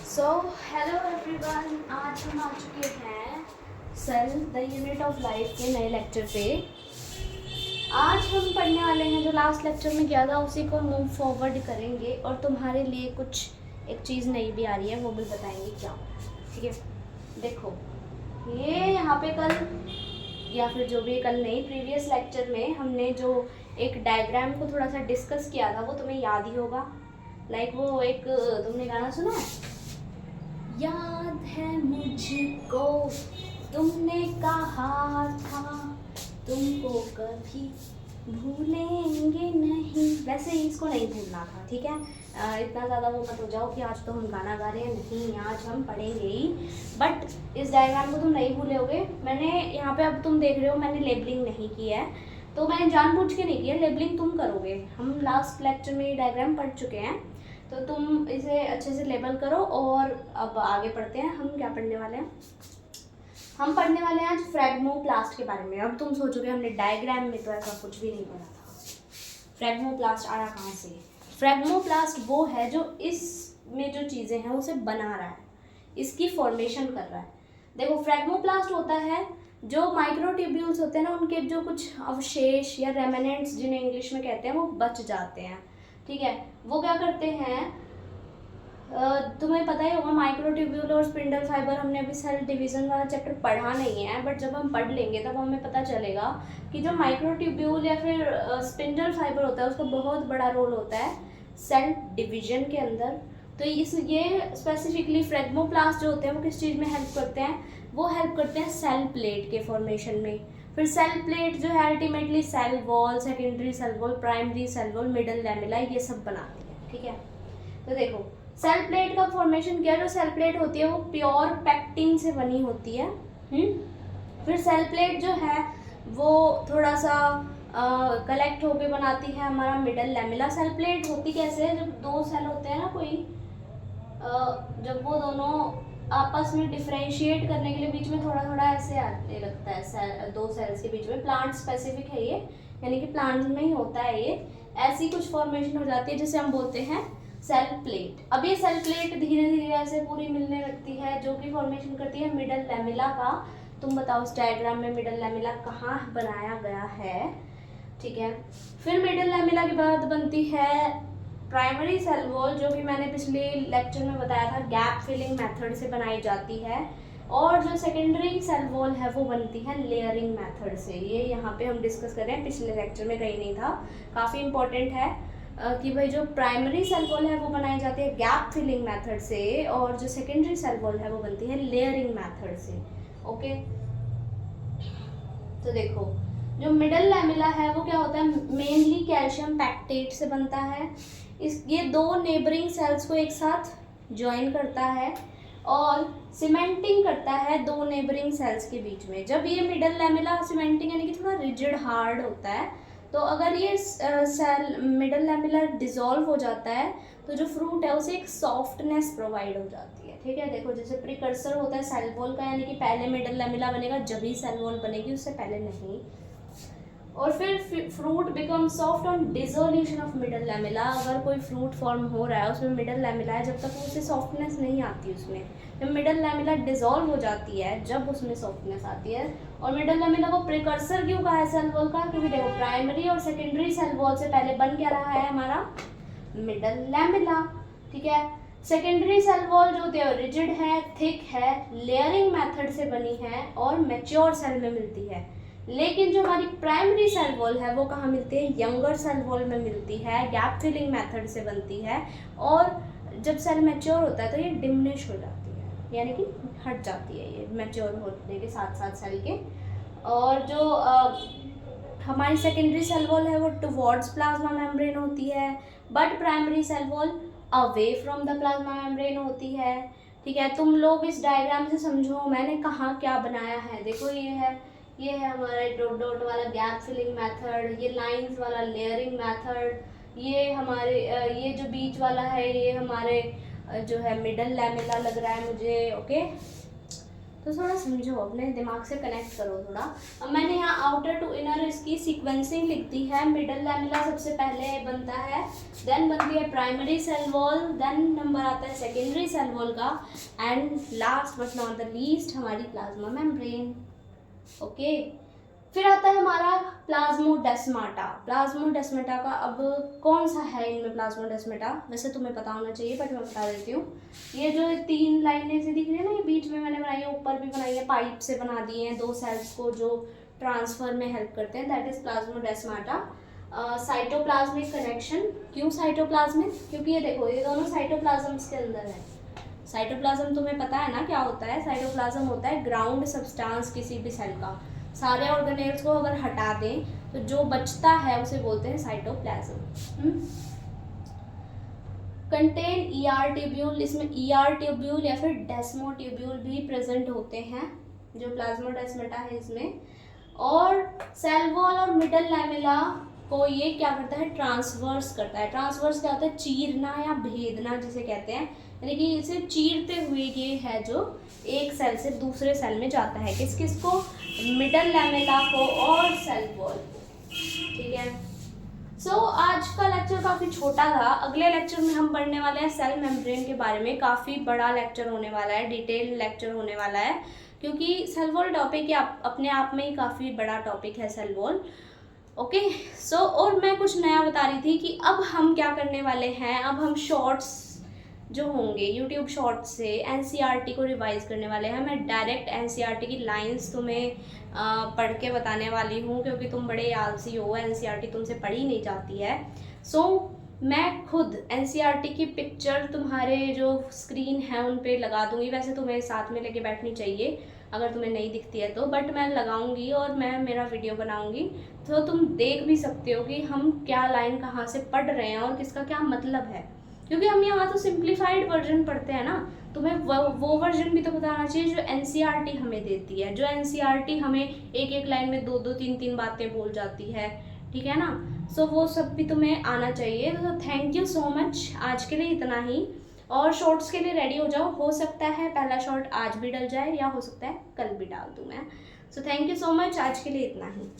So hello everyone, आज हम आ चुके हैं cell the unit of life के नए लेक्चर पे। आज हम पढ़ने वाले हैं जो लास्ट लेक्चर में किया था उसी को मूव फॉरवर्ड करेंगे और तुम्हारे लिए कुछ एक चीज़ नई भी आ रही है वो भी बताएंगे क्या। ठीक है, देखो ये यहाँ पे कल या फिर जो भी कल नहीं प्रीवियस लेक्चर में हमने जो एक डायग्राम को थोड़ा सा डिस्कस किया था वो तुम्हें याद ही होगा। लाइक वो एक तुमने गाना सुना है, याद है मुझको तुमने कहा था तुमको कभी भूलेंगे नहीं, वैसे ही इसको नहीं भूलना था। ठीक है, इतना ज़्यादा वो मत हो जाओ कि आज तो हम गाना गा रहे हैं, नहीं आज हम पढ़ेंगे ही। बट इस डायग्राम को तुम नहीं भूलोगे। मैंने यहाँ पे अब तुम देख रहे हो मैंने लेबलिंग नहीं की है, तो मैंने जानबूझ के नहीं किया, लेबलिंग तुम करोगे। हम लास्ट लेक्चर में ये डायग्राम पढ़ चुके हैं तो तुम इसे अच्छे से लेबल करो। और अब आगे पढ़ते हैं, हम क्या पढ़ने वाले हैं। हम पढ़ने वाले हैं आज फ्रैगमोप्लास्ट के बारे में। अब तुम सोचोगे हमने डायग्राम में तो ऐसा कुछ भी नहीं पढ़ा था, फ्रैगमोप्लास्ट आया कहाँ से। फ्रैगमोप्लास्ट वो है जो इसमें जो चीज़ें हैं उसे बना रहा है, इसकी फॉर्मेशन कर रहा है। देखो फ्रैगमोप्लास्ट होता है जो माइक्रोट्यूब्यूल्स होते हैं ना, उनके जो कुछ अवशेष या रेमिनेंट्स जिन्हें इंग्लिश में कहते हैं वो बच जाते हैं। ठीक है, वो क्या करते हैं, तुम्हें पता ही होगा माइक्रोट्यूब्यूल और स्पिंडल फाइबर। हमने अभी सेल डिवीजन वाला चैप्टर पढ़ा नहीं है, बट जब हम पढ़ लेंगे तब हमें पता चलेगा कि जो माइक्रोट्यूब्यूल या फिर स्पिंडल फाइबर होता है उसका बहुत बड़ा रोल होता है सेल डिवीजन के अंदर। तो ये स्पेसिफिकली फ्रैगमोप्लास्ट जो होते हैं वो किस चीज़ में हेल्प करते हैं, वो हेल्प करते हैं सेल प्लेट के फॉर्मेशन में। फिर सेल प्लेट जो है ultimately cell wall, secondary cell wall, primary cell wall, middle lamella, ये सब बनाती है। ठीक है, तो देखो सेल प्लेट का फॉर्मेशन क्या, जो सेल प्लेट होती है वो प्योर पैक्टिन से बनी होती है। फिर सेल प्लेट जो है वो थोड़ा सा कलेक्ट होके बनाती है हमारा मिडल लैमेला। सेल प्लेट होती कैसे है, जब दो सेल होते हैं ना कोई, जब वो दोनों आपस में डिफ्रेंशिएट करने के लिए बीच में थोड़ा थोड़ा ऐसे आने लगता है सेल, दो सेल्स के बीच में। प्लांट स्पेसिफिक है ये, यानी कि प्लांट में ही होता है ये। ऐसी कुछ फॉर्मेशन हो जाती है जिसे हम बोलते हैं सेल प्लेट। अब ये सेल प्लेट धीरे धीरे ऐसे पूरी मिलने लगती है जो कि फॉर्मेशन करती है मिडल लैमेला का। तुम बताओ इस डायग्राम में मिडल लैमेला कहाँ बनाया गया है। ठीक है, फिर मिडल लैमेला के बाद बनती है प्राइमरी सेल वॉल, जो कि मैंने पिछले लेक्चर में बताया था गैप फिलिंग मेथड से बनाई जाती है। और जो सेकेंडरी सेल वॉल है वो बनती है लेयरिंग मेथड से। ये यहाँ पे हम डिस्कस कर रहे हैं, पिछले लेक्चर में कहीं नहीं था। काफ़ी इंपॉर्टेंट है कि भाई जो प्राइमरी सेल वॉल है वो बनाई जाती है गैप फिलिंग मेथड से, और जो सेकेंडरी सेल वॉल है वो बनती है लेयरिंग मेथड से। ओके, तो देखो जो मिडल लैमेला है वो क्या होता है, मेनली कैल्शियम पैक्टेट से बनता है। ये दो नेबरिंग सेल्स को एक साथ ज्वाइन करता है और सीमेंटिंग करता है दो नेबरिंग सेल्स के बीच में। जब ये मिडल लैमेला सीमेंटिंग यानी कि थोड़ा रिजिड हार्ड होता है, तो अगर ये सेल मिडल लैमेला डिसॉल्व हो जाता है तो जो फ्रूट है उसे एक सॉफ्टनेस प्रोवाइड हो जाती है। ठीक है, देखो जैसे प्रिकर्सर होता है सेल वॉल का, यानी कि पहले मिडल लैमेला बनेगा जब ही सेल वॉल बनेगी, उससे पहले नहीं। और फिर fruit become soft on dissolution of middle lamella. अगर कोई फ्रूट फॉर्म हो रहा है उसमें मिडल लैमेला है, जब तक उसे सॉफ्टनेस नहीं आती उसमें, जब मिडल लैमेला डिसॉल्व हो जाती है जब उसमें सॉफ्टनेस आती है। और मिडल लैमेला को प्रिकर्सर क्यों कहा है सेल वॉल का, क्योंकि देखो प्राइमरी और सेकेंडरी सेल वॉल से पहले बन क्या रहा है हमारा मिडल लैमेला। ठीक है, सेकेंडरी सेल वॉल जो होती है रिजिड है, थिक है, लेयरिंग मेथड से बनी है और मैच्योर सेल में मिलती है। लेकिन जो हमारी प्राइमरी सेल वॉल है वो कहाँ मिलती है, यंगर सेल वॉल में मिलती है, गैप फिलिंग मेथड से बनती है। और जब सेल मैच्योर होता है तो ये डिमिनिश हो जाती है, यानी कि हट जाती है ये मैच्योर होने के साथ साथ सेल के। और जो हमारी सेकेंडरी सेल वॉल है वो टुवर्ड्स प्लाज्मा मेम्ब्रेन होती है, but primary cell wall away from the plasma membrane होती है। ठीक है, तुम लोग इस डायग्राम से समझो मैंने कहाँ क्या बनाया है। देखो ये है हमारा डॉट डॉट वाला गैप फिलिंग मेथड, ये लाइंस वाला लेयरिंग मेथड, ये हमारे ये जो बीच वाला है ये हमारे जो है मिडल लैमेला लग रहा है मुझे। ओके, तो थोड़ा समझो, अपने दिमाग से कनेक्ट करो थोड़ा। अब मैंने यहाँ आउटर टू इनर इसकी सीक्वेंसिंग लिख दी है। मिडल लैमेला सबसे पहले बनता है, देन बनती है primary cell wall, then number आता है सेकेंडरी सेल वॉल का, and last but not the least हमारी प्लाज्मा मेम्ब्रेन। ओके, फिर आता है हमारा प्लाज्मोडेस्माटा। प्लाज्मोडेस्माटा का अब कौन सा है इनमें प्लाज्मोडेस्माटा, वैसे तुम्हें पता होना चाहिए बट मैं बता देती हूँ। ये जो 3 लाइनें से दिख रही है ना, ये बीच में मैंने बनाई है, ऊपर भी बनाई है, पाइप से बना दिए हैं 2 सेल्स को जो ट्रांसफर में हेल्प करते हैं, that is plasmodesmata. Cytoplasmic connection, क्यों साइटोप्लाज्मिक, क्योंकि ये देखो ये दोनों साइटोप्लाज्म्स के अंदर है। साइटोप्लाज्म तुम्हें पता है ना क्या होता है, साइटोप्लाज्म होता है ग्राउंड सब्सटेंस किसी भी सेल का। सारे ऑर्गेनेल्स को अगर हटा दें तो जो बचता है उसे बोलते हैं साइटोप्लाज्म। कंटेन ईआर ट्यूब्यूल, इसमें ईआर ट्यूब्यूल या फिर डेस्मो ट्यूब्यूल भी प्रेजेंट होते हैं जो प्लाज्मोडेस्माटा है इसमें। और सेल वॉल और मिडल लैमेला को ये क्या करता है, ट्रांसवर्स करता है। ट्रांसवर्स क्या होता है, चीरना या भेदना जिसे कहते हैं, यानी कि इसे चीरते हुए ये है जो एक सेल से दूसरे सेल में जाता है। किस किस को, मिडल लैमेला को और सेल वॉल को। ठीक है, सो आज का लेक्चर काफ़ी छोटा था। अगले लेक्चर में हम पढ़ने वाले हैं सेल मेम्ब्रेन के बारे में। काफ़ी बड़ा लेक्चर होने वाला है, डिटेल लेक्चर होने वाला है, क्योंकि सेल वॉल टॉपिक अपने आप में ही काफ़ी बड़ा टॉपिक है सेल वॉल। ओके, सो और मैं कुछ नया बता रही थी कि अब हम क्या करने वाले हैं, अब हम शॉर्ट्स जो होंगे यूट्यूब शॉर्ट्स से एनसीईआरटी को रिवाइज करने वाले हैं। मैं डायरेक्ट एनसीईआरटी की लाइंस तुम्हें पढ़ के बताने वाली हूँ, क्योंकि तुम बड़े आलसी हो, एनसीईआरटी तुमसे पढ़ी नहीं जाती है। सो मैं खुद एनसीईआरटी की पिक्चर तुम्हारे जो स्क्रीन है उन पे लगा दूँगी। वैसे तुम्हें साथ में लेके बैठनी चाहिए अगर तुम्हें नहीं दिखती है तो, बट मैं लगाऊंगी और मैं मेरा वीडियो बनाऊंगी, तो तुम देख भी सकते हो कि हम क्या लाइन कहाँ से पढ़ रहे हैं और किसका क्या मतलब है। क्योंकि हम यहाँ तो सिंप्लीफाइड वर्जन पढ़ते हैं ना, तुम्हें वो वर्जन भी तो बताना चाहिए जो एनसीईआरटी हमें देती है। जो एनसीईआरटी हमें एक एक लाइन में 2-2 3-3 बातें बोल जाती है, ठीक है ना। सो वो सब भी तुम्हें आना चाहिए। तो थैंक यू सो मच, आज के लिए इतना ही। और शॉर्ट्स के लिए रेडी हो जाओ, हो सकता है पहला शॉर्ट आज भी डल जाए या हो सकता है कल भी डाल दूँ मैं। So thank you so much, आज के लिए इतना ही।